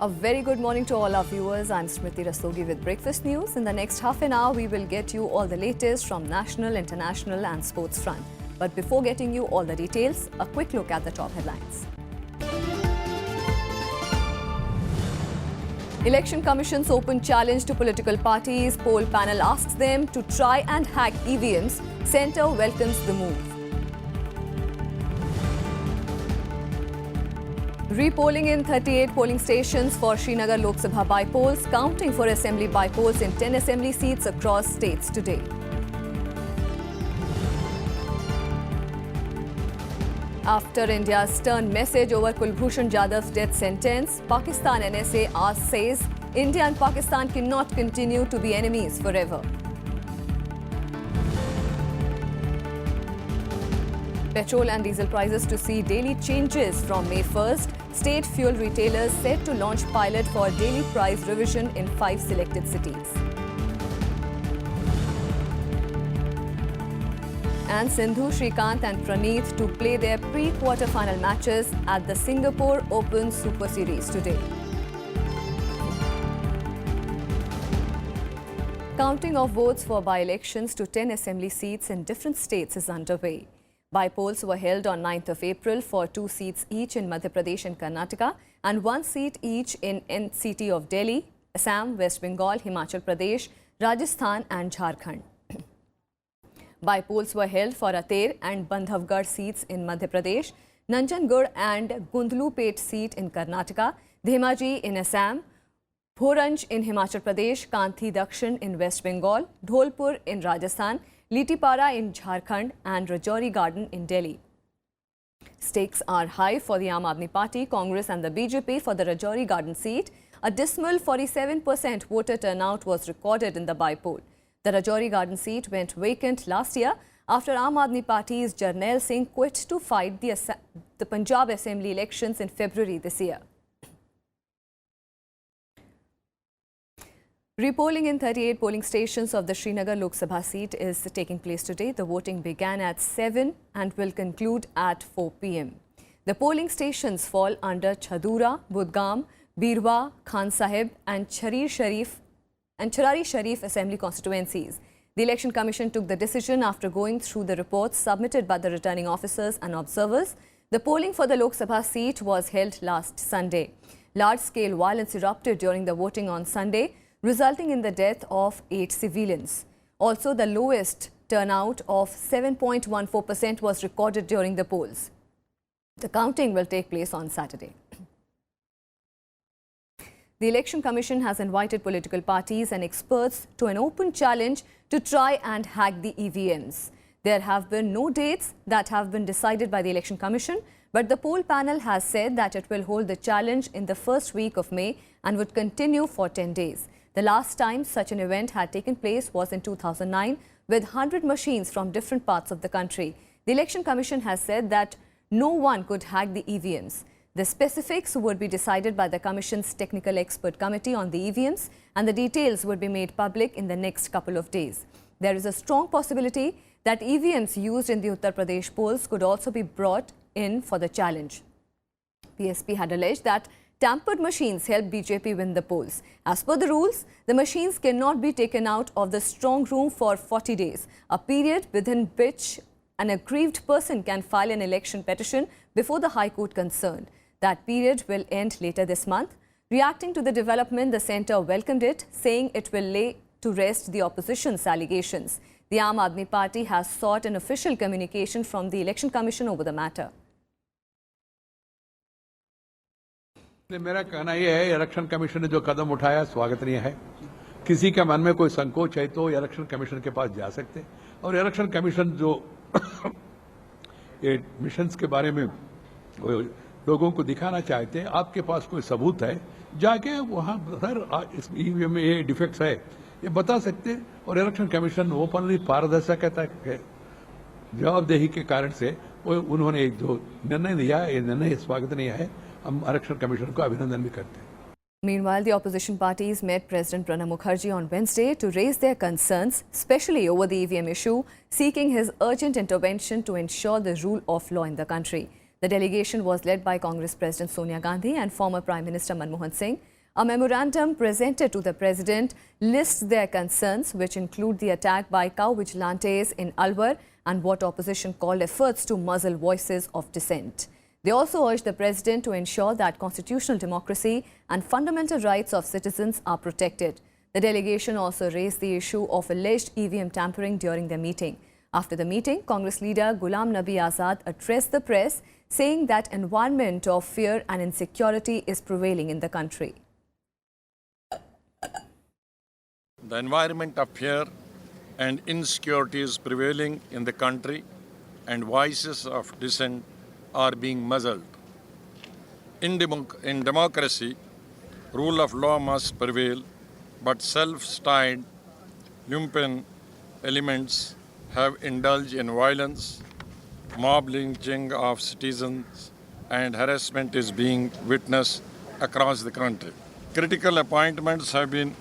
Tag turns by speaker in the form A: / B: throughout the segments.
A: A very good morning to all our viewers. I'm Smriti Rastogi with Breakfast News. In the next half an hour, we will get you all the latest from national, international and sports front. But before getting you all the details, a quick look at the top headlines. Election Commission's open challenge to political parties. Poll panel asks them to try and hack EVMs. Centre welcomes the move. Repolling in 38 polling stations for Srinagar Lok Sabha by-polls, counting for assembly by-polls in 10 assembly seats across states today. After India's stern message over Kulbhushan Jadhav's death sentence, Pakistan NSA says India and Pakistan cannot continue to be enemies forever. Petrol and diesel prices to see daily changes from May 1st. State fuel retailers set to launch pilot for daily price revision in 5 selected cities. And Sindhu, Srikanth and Praneeth to play their pre-quarter-final matches at the Singapore Open Super Series today. Counting of votes for by-elections to 10 assembly seats in different states is underway. By-polls were held on 9th of April for 2 seats each in Madhya Pradesh and Karnataka and 1 seat each in NCT of Delhi, Assam, West Bengal, Himachal Pradesh, Rajasthan and Jharkhand. By-polls were held for Ater and Bandhavgarh seats in Madhya Pradesh, Nanjangud and Gundlupet seat in Karnataka, Dhemaji in Assam, Bhoranj in Himachal Pradesh, Kanthi Dakshin in West Bengal, Dholpur in Rajasthan, Litipara in Jharkhand and Rajouri Garden in Delhi. Stakes are high for the Aam Aadmi Party, Congress and the BJP for the Rajouri Garden seat. A dismal 47% voter turnout was recorded in the by-poll. The Rajouri Garden seat went vacant last year after Aam Aadmi Party's Jarnail Singh quit to fight the Punjab Assembly elections in February this year. Repolling in 38 polling stations of the Srinagar Lok Sabha seat is taking place today. The voting began at 7 and will conclude at 4 p.m. The polling stations fall under Chhadura, Budgam, Birwa, Khan Sahib and Charari Sharif assembly constituencies. The Election Commission took the decision after going through the reports submitted by the returning officers and observers. The polling for the Lok Sabha seat was held last Sunday. Large-scale violence erupted during the voting on Sunday, resulting in the death of 8 civilians. Also, the lowest turnout of 7.14% was recorded during the polls. The counting will take place on Saturday. The Election Commission has invited political parties and experts to an open challenge to try and hack the EVMs. There have been no dates that have been decided by the Election Commission, but the poll panel has said that it will hold the challenge in the first week of May and would continue for 10 days. The last time such an event had taken place was in 2009 with 100 machines from different parts of the country. The Election Commission has said that no one could hack the EVMs. The specifics would be decided by the Commission's Technical Expert Committee on the EVMs and the details would be made public in the next couple of days. There is a strong possibility that EVMs used in the Uttar Pradesh polls could also be brought in for the challenge. PSP had alleged that tampered machines helped BJP win the polls. As per the rules, the machines cannot be taken out of the strong room for 40 days, a period within which an aggrieved person can file an election petition before the High Court concerned. That period will end later this month. Reacting to the development, the centre welcomed it, saying it will lay to rest the opposition's allegations. The Aam Aadmi Party has sought an official communication from the Election Commission over the matter.
B: मेरा कहना यह है, election commission ने जो कदम उठाया स्वागतनीय है। किसी के मन में कोई संकोच है तो इलेक्शन कमीशन के पास जा सकते हैं और इलेक्शन कमीशन जो ये मिशंस के बारे में लोगों को दिखाना चाहते हैं, आपके पास कोई सबूत है, जाके वहां सर इस ईवीएम में ये डिफेक्ट्स है ये बता सकते हैं और इलेक्शन कमीशन ओपनली पारदर्शिता है जवाबदेही के कारण से वो उन्होंने एक जो निर्णय लिया ये निर्णय स्वागतनीय है। हम इलेक्शन कमीशन को अभिनंदन भी करते हैं।
A: Meanwhile, the opposition parties met President Pranab Mukherjee on Wednesday to raise their concerns, especially over the EVM issue, seeking his urgent intervention to ensure the rule of law in the country. The delegation was led by Congress President Sonia Gandhi and former Prime Minister Manmohan Singh. A memorandum presented to the President lists their concerns, which include the attack by cow vigilantes in Alwar and what opposition called efforts to muzzle voices of dissent. They also urge the President to ensure that constitutional democracy and fundamental rights of citizens are protected. The delegation also raised the issue of alleged EVM tampering during their meeting. After the meeting, Congress leader Ghulam Nabi Azad addressed the press, saying that environment of fear and insecurity is prevailing in the country.
C: The environment of fear and insecurity is prevailing in the country, and voices of dissent are being muzzled. In democracy, rule of law must prevail, but self-styled lumpen elements have indulged in violence, mob lynching of citizens, and harassment is being witnessed across the country. Critical appointments have been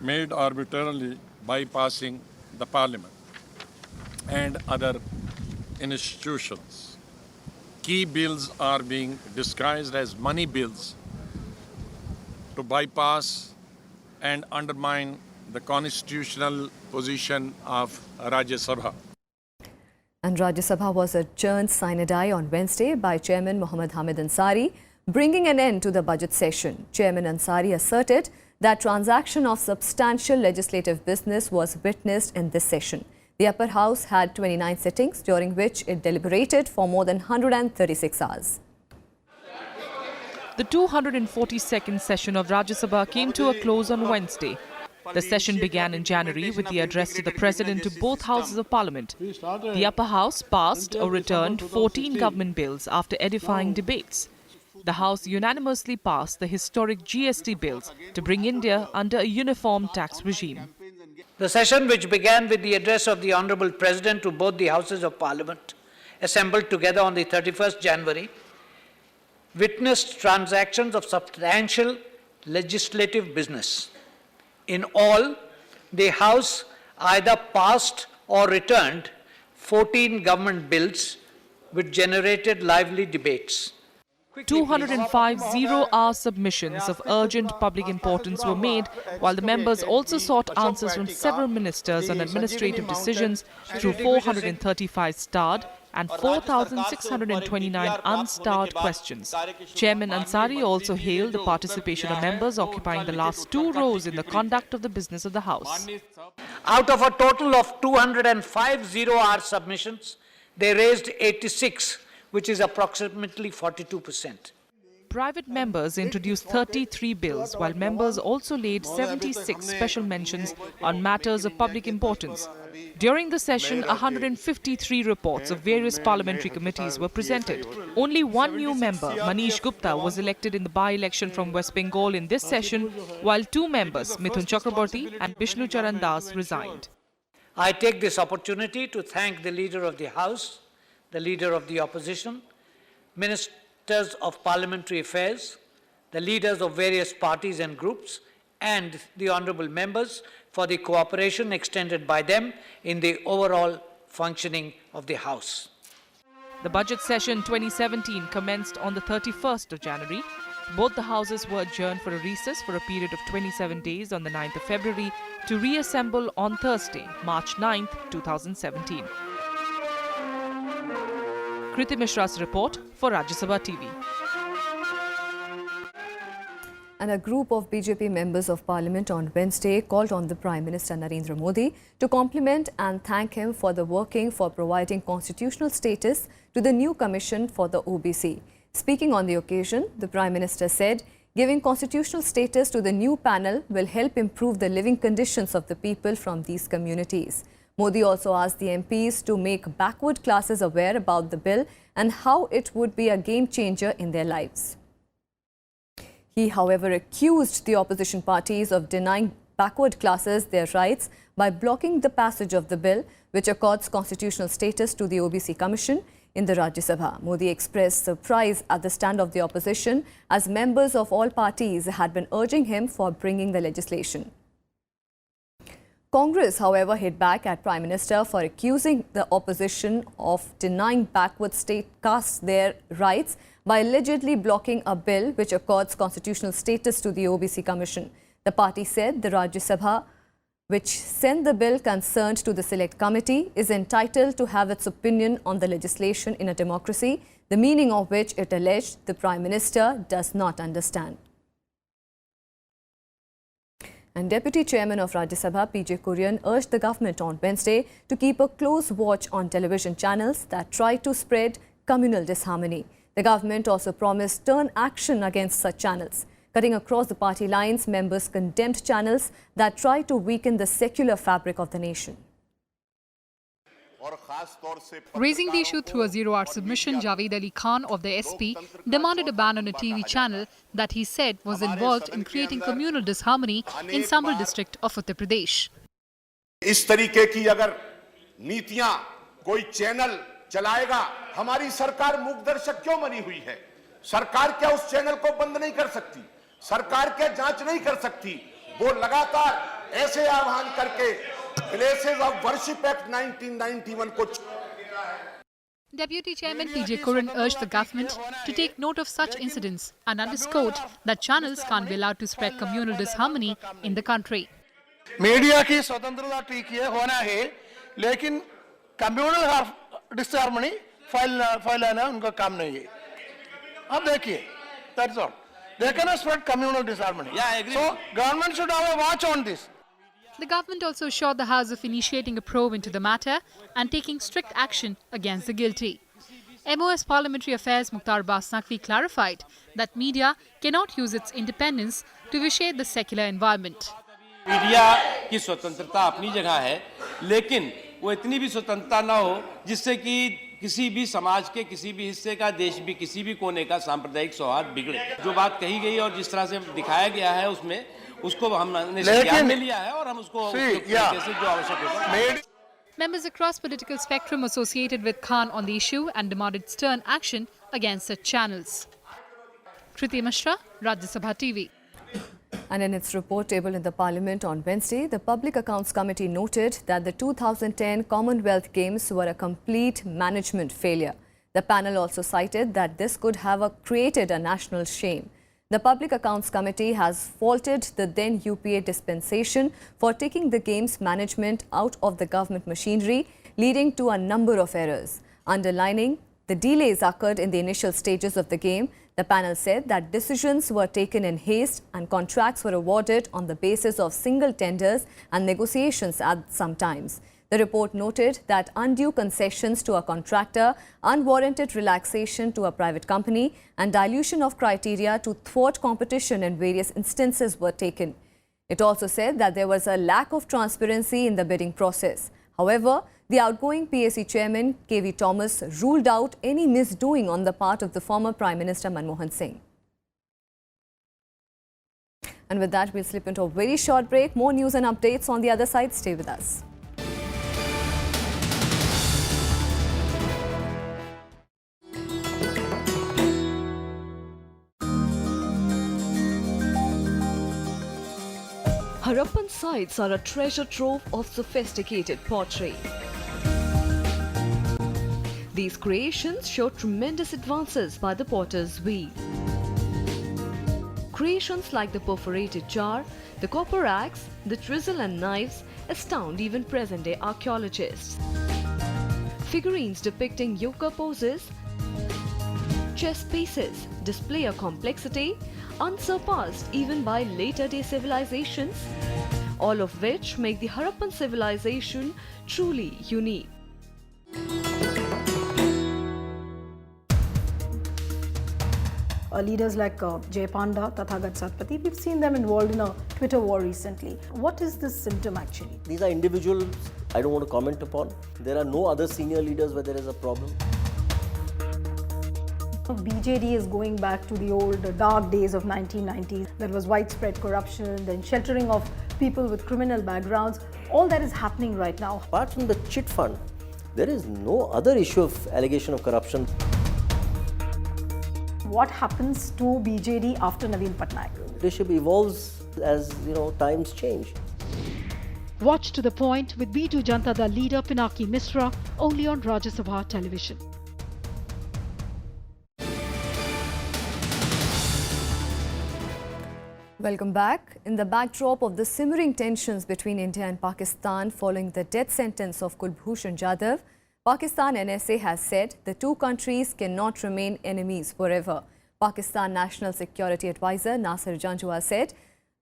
C: made arbitrarily, bypassing the parliament and other institutions. Key bills are being disguised as money bills to bypass and undermine the constitutional position of Rajya Sabha.
A: And Rajya Sabha was adjourned sine die on Wednesday by Chairman Mohammad Hamid Ansari, bringing an end to the budget session. Chairman Ansari asserted that transaction of substantial legislative business was witnessed in this session. The upper house had 29 sittings, during which it deliberated for more than 136 hours.
D: The 242nd session of Rajya Sabha came to a close on Wednesday. The session began in January with the address to the President to both houses of Parliament. The upper house passed or returned 14 government bills after edifying debates. The House unanimously passed the historic GST bills to bring India under a uniform tax regime.
E: The session, which began with the address of the Honourable President to both the Houses of Parliament, assembled together on the 31st January, witnessed transactions of substantial legislative business. In all, the House either passed or returned 14 government bills which generated lively debates.
D: 205 zero-hour submissions of urgent public importance were made, while the members also sought answers from several ministers on administrative decisions through 435 starred and 4,629 unstarred questions. Chairman Ansari also hailed the participation of members occupying the last two rows in the conduct of the business of the House.
E: Out of a total of 205 zero-hour submissions, they raised 86, which is approximately 42%.
D: Private members introduced 33 bills, while members also laid 76 special mentions on matters of public importance. During the session, 153 reports of various parliamentary committees were presented. Only one new member, Manish Gupta, was elected in the by-election from West Bengal in this session, while two members, Mithun Chakraborty and Vishnu Charan Das, resigned.
E: I take this opportunity to thank the Leader of the House, the Leader of the Opposition, Ministers of Parliamentary Affairs, the leaders of various parties and groups, and the honourable members for the cooperation extended by them in the overall functioning of the House.
D: The budget session 2017 commenced on the 31st of January. Both the houses were adjourned for a recess for a period of 27 days on the 9th of February to reassemble on Thursday, March 9th, 2017. Kriti Mishra's report for Rajya Sabha TV.
A: And a group of BJP members of Parliament on Wednesday called on the Prime Minister Narendra Modi to compliment and thank him for the working for providing constitutional status to the new Commission for the OBC. Speaking on the occasion, the Prime Minister said, giving constitutional status to the new panel will help improve the living conditions of the people from these communities. Modi also asked the MPs to make backward classes aware about the bill and how it would be a game changer in their lives. He, however, accused the opposition parties of denying backward classes their rights by blocking the passage of the bill, which accords constitutional status to the OBC Commission in the Rajya Sabha. Modi expressed surprise at the stand of the opposition, as members of all parties had been urging him for bringing the legislation. Congress, however, hit back at Prime Minister for accusing the opposition of denying backward state castes their rights by allegedly blocking a bill which accords constitutional status to the OBC Commission. The party said the Rajya Sabha, which sent the bill concerned to the Select Committee, is entitled to have its opinion on the legislation in a democracy, the meaning of which it alleged the Prime Minister does not understand. And Deputy Chairman of Rajya Sabha, PJ Kurian, urged the government on Wednesday to keep a close watch on television channels that try to spread communal disharmony. The government also promised stern action against such channels. Cutting across the party lines, members condemned channels that try to weaken the secular fabric of the nation.
F: Raising the issue through a zero-hour submission, Javed Ali Khan of the SP demanded a ban on a TV channel that he said was involved in creating communal disharmony in Sambal district of Uttar Pradesh.
G: इस तरीके की अगर नीतियां कोई channel चलाएगा, हमारी सरकार मूकदर्शक क्यों बनी हुई है? सरकार क्या उस चैनल को बंद नहीं कर सकती? सरकार क्या जांच नहीं कर सकती? वो लगातार ऐसे आह्वान करके Places of Worship Act 1991 को
F: Deputy Chairman PJ Kurian urged the government to take note of such incidents and underscored that channels can't be allowed to spread communal disharmony in the country.
H: Media की स्वतंत्रता ठीक है होना है, लेकिन communal disharmony फैलाना उनका काम नहीं है. अब देखिए, that's all. They cannot spread communal disharmony. Yeah, I agree. So government should have a watch on this.
F: The government also assured the House of initiating a probe into the matter and taking strict action against the guilty. MOS Parliamentary Affairs Mukhtar Abbas Naqvi clarified that media cannot use its independence to vitiate the secular environment.
I: Media की स्वतंत्रता अपनी जगह है, लेकिन वो इतनी भी स्वतंत्रता ना हो जिससे कि किसी भी समाज के किसी भी हिस्से का, देश भी किसी भी कोने का सांप्रदायिक सौहार्द बिगड़े. जो बात कही गई और जिस तरह से दिखाया गया है उसमें उसको हमने ध्यान में लिया है और हम उसको कैसे जो आवश्यक होगा.
F: Members across political spectrum associated with Khan on the issue and demanded stern action against such channels. Kriti Mishra, Rajya Sabha TV.
A: And in its report tabled in the Parliament on Wednesday, the Public Accounts Committee noted that the 2010 Commonwealth Games were a complete management failure. The panel also cited that this could have created a national shame. The Public Accounts Committee has faulted the then UPA dispensation for taking the games management out of the government machinery, leading to a number of errors. Underlining the delays occurred in the initial stages of the game, the panel said that decisions were taken in haste and contracts were awarded on the basis of single tenders and negotiations at some times. The report noted that undue concessions to a contractor, unwarranted relaxation to a private company, and dilution of criteria to thwart competition in various instances were taken. It also said that there was a lack of transparency in the bidding process. However, the outgoing PAC chairman, KV Thomas, ruled out any misdoing on the part of the former Prime Minister Manmohan Singh. And with that, we'll slip into a very short break. More news and updates on the other side. Stay with us. Harappan sites are a treasure trove of sophisticated pottery. These creations show tremendous advances by the potter's wheel. Creations like the perforated jar, the copper axe, the chisel and knives astound even present-day archaeologists. Figurines depicting yoga poses, chess pieces display a complexity unsurpassed even by later-day civilizations, all of which make the Harappan civilization truly unique.
J: Leaders like Jay Panda, Tathagat Satpathy, we've seen them involved in a Twitter war recently. What is this symptom actually?
K: These are individuals I don't want to comment upon. There are no other senior leaders where there is a problem.
J: BJD is going back to the old dark days of 1990s. There was widespread corruption, then sheltering of people with criminal backgrounds. All that is happening right now.
K: Apart from the chit fund, there is no other issue of allegation of corruption.
J: What happens to BJD after Naveen Patnaik?
K: Leadership evolves as times change.
J: Watch to the point with B2 Janata Dal leader Pinaki Misra only on Rajya Sabha television.
A: Welcome back. In the backdrop of the simmering tensions between India and Pakistan following the death sentence of Kulbhushan Jadhav, Pakistan NSA has said the two countries cannot remain enemies forever. Pakistan National Security Advisor Nasir Janjua said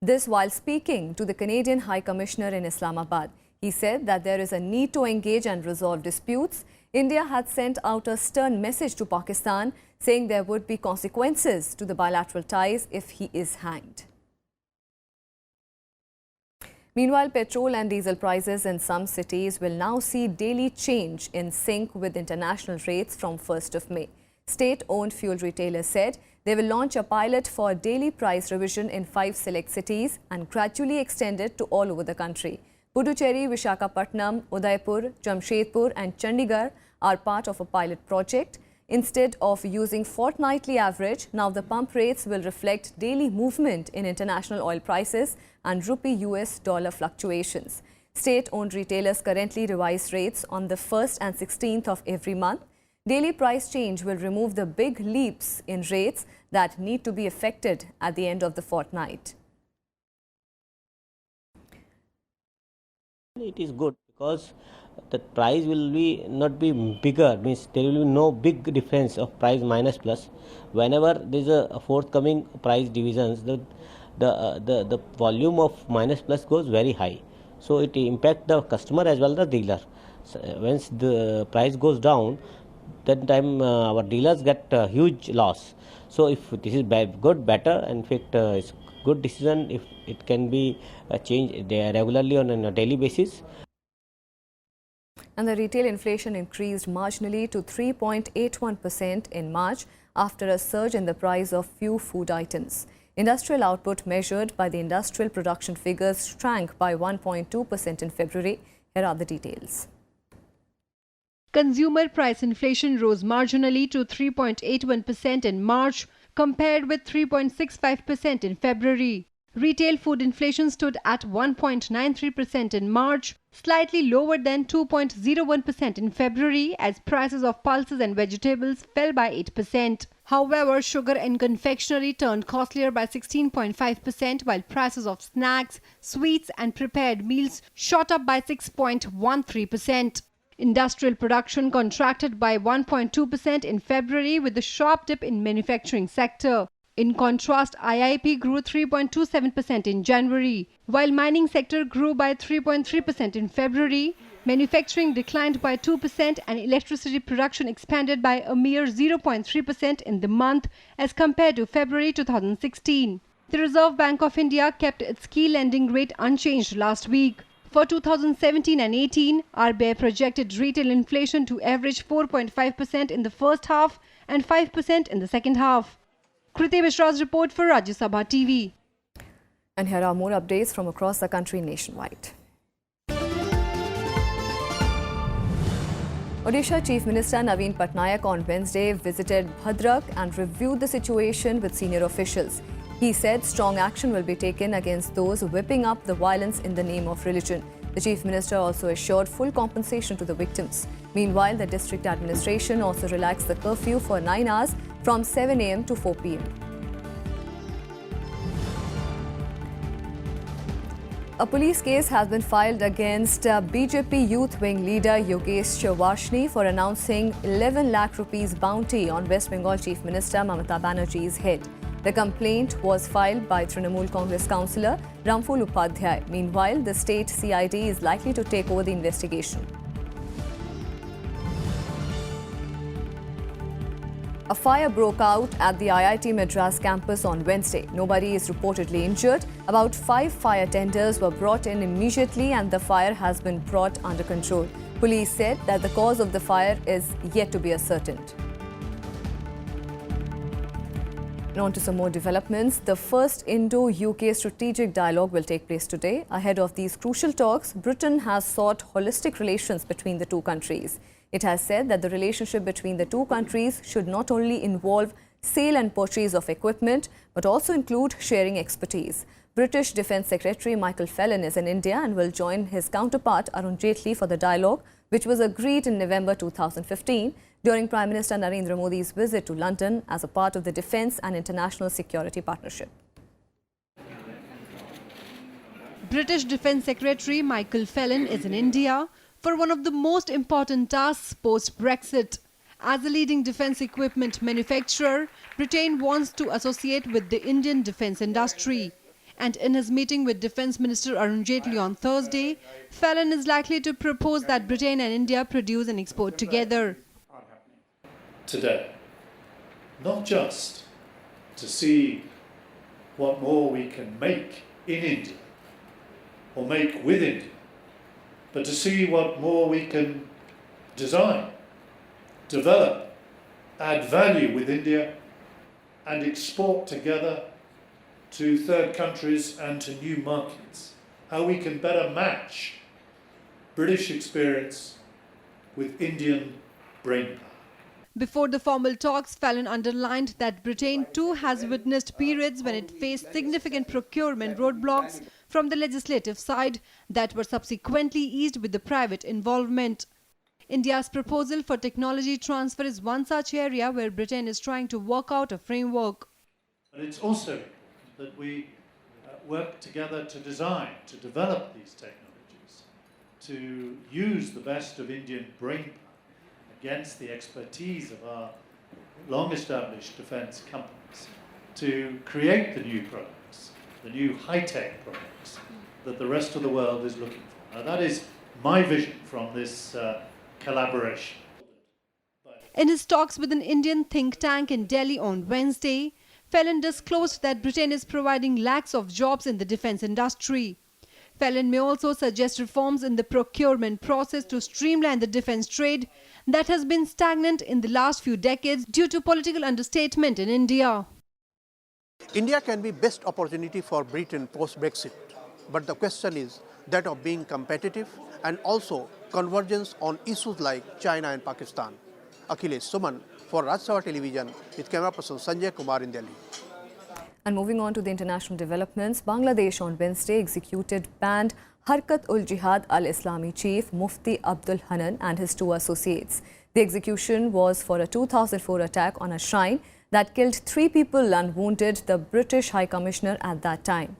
A: this while speaking to the Canadian High Commissioner in Islamabad. He said that there is a need to engage and resolve disputes. India had sent out a stern message to Pakistan saying there would be consequences to the bilateral ties if he is hanged. Meanwhile, petrol and diesel prices in some cities will now see daily change in sync with international rates from 1st of May. State-owned fuel retailers said they will launch a pilot for daily price revision in 5 select cities and gradually extend it to all over the country. Puducherry, Visakhapatnam, Udaipur, Jamshedpur and Chandigarh are part of a pilot project. Instead of using fortnightly average, now the pump rates will reflect daily movement in international oil prices and rupee-US dollar fluctuations. State-owned retailers currently revise rates on the 1st and 16th of every month. Daily price change will remove the big leaps in rates that need to be effected at the end of the fortnight.
K: It is good because the price will be not be bigger, means there will be no big difference of price minus plus. Whenever there is a forthcoming price divisions, the volume of minus plus goes very high. So it impacts the customer as well as the dealer. So once the price goes down, that time our dealers get a huge loss. So if this is good, better, in fact it's good decision if it can be changed regularly on a daily basis.
A: And the retail inflation increased marginally to 3.81% in March after a surge in the price of few food items. Industrial output measured by the industrial production figures shrank by 1.2% in February. Here are the details.
L: Consumer price inflation rose marginally to 3.81% in March compared with 3.65% in February. Retail food inflation stood at 1.93% in March, slightly lower than 2.01% in February as prices of pulses and vegetables fell by 8%. However, sugar and confectionery turned costlier by 16.5% while prices of snacks, sweets and prepared meals shot up by 6.13%. Industrial production contracted by 1.2% in February with a sharp dip in manufacturing sector. In contrast, IIP grew 3.27% in January. While mining sector grew by 3.3% in February, manufacturing declined by 2% and electricity production expanded by a mere 0.3% in the month as compared to February 2016. The Reserve Bank of India kept its key lending rate unchanged last week. For 2017 and 18, RBI projected retail inflation to average 4.5% in the first half and 5% in the second half. Kriti Mishra's report for Rajya Sabha TV.
A: And here are more updates from across the country nationwide. Odisha Chief Minister Naveen Patnaik on Wednesday visited Bhadrak and reviewed the situation with senior officials. He said strong action will be taken against those whipping up the violence in the name of religion. The Chief Minister also assured full compensation to the victims. Meanwhile, the district administration also relaxed the curfew for 9 hours from 7 a.m. to 4 p.m. A police case has been filed against BJP youth wing leader Yogesh Varshni for announcing 11 lakh rupees bounty on West Bengal Chief Minister Mamata Banerjee's head. The complaint was filed by Trinamool Congress councillor Ramphul Upadhyay. Meanwhile, the state CID is likely to take over the investigation. A fire broke out at the IIT Madras campus on Wednesday. Nobody is reportedly injured. About 5 fire tenders were brought in immediately and the fire has been brought under control. Police said that the cause of the fire is yet to be ascertained. And on to some more developments. The first Indo-UK strategic dialogue will take place today. Ahead of these crucial talks, Britain has sought holistic relations between the two countries. It has said that the relationship between the two countries should not only involve sale and purchase of equipment, but also include sharing expertise. British Defence Secretary Michael Fallon is in India and will join his counterpart Arun Jaitley for the dialogue, which was agreed in November 2015 during Prime Minister Narendra Modi's visit to London as a part of the Defence and International Security Partnership.
L: British Defence Secretary Michael Fallon is in India for one of the most important tasks post-Brexit. As a leading defence equipment manufacturer, Britain wants to associate with the Indian defence industry. And in his meeting with Defence Minister Arun Jaitley on Thursday, Fallon is likely to propose that Britain and India produce and export together.
M: Today, not just to see what more we can make in India or make with India, but to see what more we can design, develop, add value with India and export together to third countries and to new markets. How we can better match British experience with Indian brainpower.
L: Before the formal talks, Fallon underlined that Britain too has witnessed periods when it faced significant procurement roadblocks from the legislative side that were subsequently eased with the private involvement. India's proposal for technology transfer is one such area where Britain is trying to work out a framework.
M: But it's also that we work together to design, to develop these technologies, to use the best of Indian brainpower against the expertise of our long-established defence companies, to create the new products, the new high-tech products that the rest of the world is looking for. Now that is my vision from this collaboration.
L: In his talks with an Indian think tank in Delhi on Wednesday, Fallon disclosed that Britain is providing lakhs of jobs in the defence industry. Fallon may also suggest reforms in the procurement process to streamline the defence trade that has been stagnant in the last few decades due to political understatement in India.
H: India can be best opportunity for Britain post-Brexit, but the question is that of being competitive and also convergence on issues like China and Pakistan. Akhilesh Suman for Rajya television with camera person Sanjay Kumar in Delhi.
A: And moving on to the international developments, Bangladesh on Wednesday executed banned Harkat-ul-Jihad al-Islami chief Mufti Abdul Hanan and his two associates. The execution was for a 2004 attack on a shrine that killed 3 people and wounded the British High Commissioner at that time.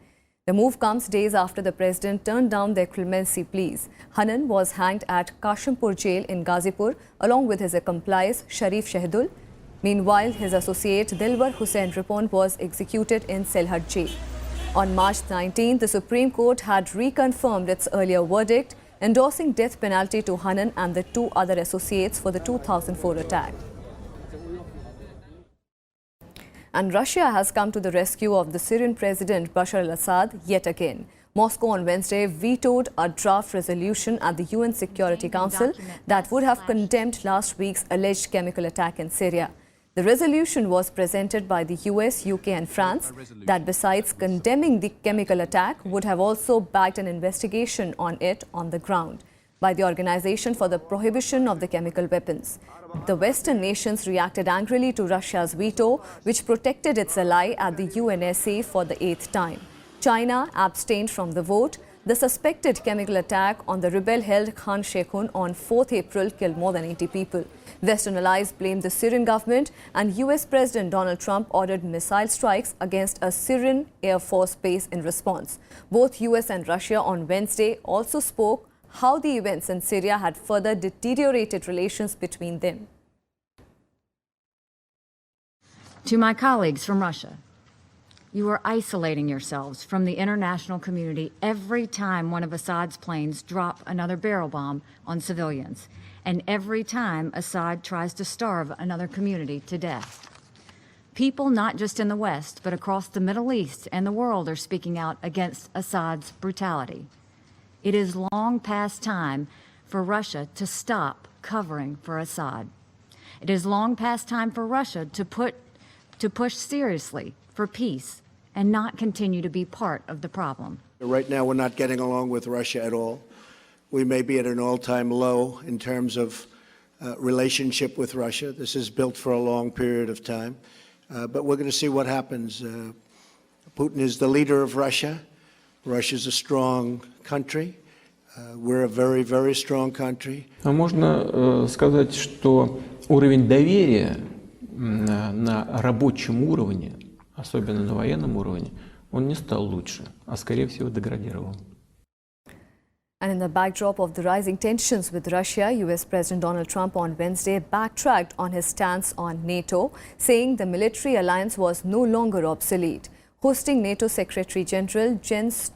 A: The move comes days after the president turned down their clemency pleas. Hanan was hanged at Kashimpur jail in Ghazipur along with his accomplice Sharif Shahidul. Meanwhile, his associate Dilwar Hussain Ripon was executed in Selhad jail. On March 19, the Supreme Court had reconfirmed its earlier verdict, endorsing death penalty to Hanan and the 2 other associates for the 2004 attack. And Russia has come to the rescue of the Syrian President Bashar al-Assad yet again. Moscow on Wednesday vetoed a draft resolution at the UN Security Council that would have condemned last week's alleged chemical attack in Syria. The resolution was presented by the US, UK and France that besides condemning the chemical attack would have also backed an investigation on it on the ground by the Organization for the Prohibition of the Chemical Weapons. The Western nations reacted angrily to Russia's veto, which protected its ally at the UNSC for the 8th time. China abstained from the vote. The suspected chemical attack on the rebel-held Khan Sheikhun on 4th April killed more than 80 people. Western allies blamed the Syrian government, and US President Donald Trump ordered missile strikes against a Syrian Air Force base in response. Both US and Russia on Wednesday also spoke how the events in Syria had further deteriorated relations between them.
N: To my colleagues from Russia, you are isolating yourselves from the international community every time one of Assad's planes drop another barrel bomb on civilians, and every time Assad tries to starve another community to death. People not just in the West, but across the Middle East and the world are speaking out against Assad's brutality. It is long past time for Russia to stop covering for Assad. It is long past time for Russia to push seriously for peace and not continue to be part of the problem.
O: Right now, we're not getting along with Russia at all. We may be at an all-time low in terms of relationship with Russia. This is built for a long period of time. But we're going to see what happens. Putin is the leader of Russia. Russia is a strong country. We're a very, very strong country.
P: Можно сказать, что уровень доверия на рабочем уровне, особенно на военном уровне, он не стал лучше, а скорее всего деградировал.
A: And in the backdrop of the rising tensions with Russia, US President Donald Trump on Wednesday backtracked on his stance on NATO, saying the military alliance was no longer obsolete. Hosting NATO Secretary General Jens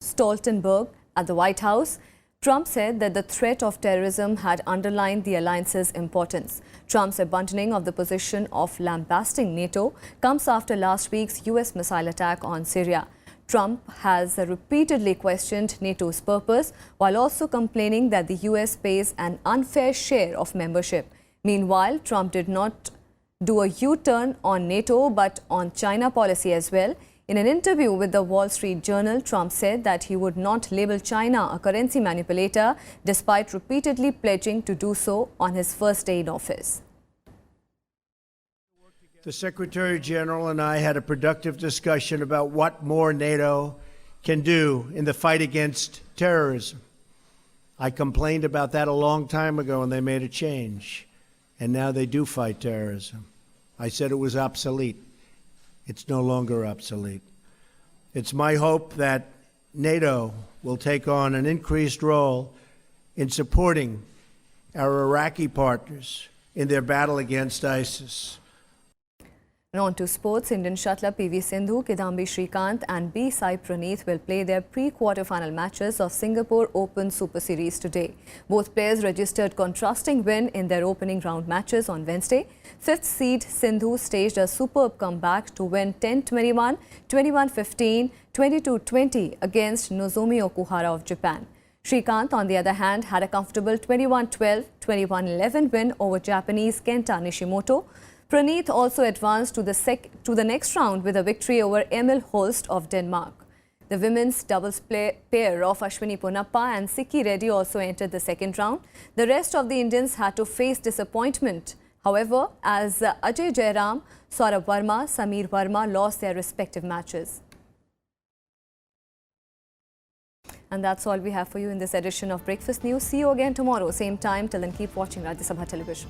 A: Stoltenberg at the White House, Trump said that the threat of terrorism had underlined the alliance's importance. Trump's abandoning of the position of lambasting NATO comes after last week's US missile attack on Syria. Trump has repeatedly questioned NATO's purpose, while also complaining that the US pays an unfair share of membership. Meanwhile, Trump did not do a U-turn on NATO but on China policy as well. In an interview with the Wall Street Journal, Trump said that he would not label China a currency manipulator, despite repeatedly pledging to do so on his first day in office.
O: The Secretary General and I had a productive discussion about what more NATO can do in the fight against terrorism. I complained about that a long time ago and they made a change. And now they do fight terrorism. I said it was obsolete. It's no longer obsolete. It's my hope that NATO will take on an increased role in supporting our Iraqi partners in their battle against ISIS.
A: And on to sports, Indian shuttler PV Sindhu, Kidambi Shrikant and B. Sai Praneeth will play their pre-quarter-final matches of Singapore Open Super Series today. Both players registered contrasting win in their opening round matches on Wednesday. Fifth seed Sindhu staged a superb comeback to win 10-21, 21-15, 22-20 against Nozomi Okuhara of Japan. Shrikant, on the other hand, had a comfortable 21-12, 21-11 win over Japanese Kenta Nishimoto. Praneeth also advanced to the next round with a victory over Emil Holst of Denmark. The women's doubles pair of Ashwini Ponappa and Sikki Reddy also entered the second round. The rest of the Indians had to face disappointment, however, as Ajay Jairam, Saurabh Verma, Sameer Verma lost their respective matches. And that's all we have for you in this edition of Breakfast News. See you again tomorrow, same time. Till then, keep watching Rajya Sabha television.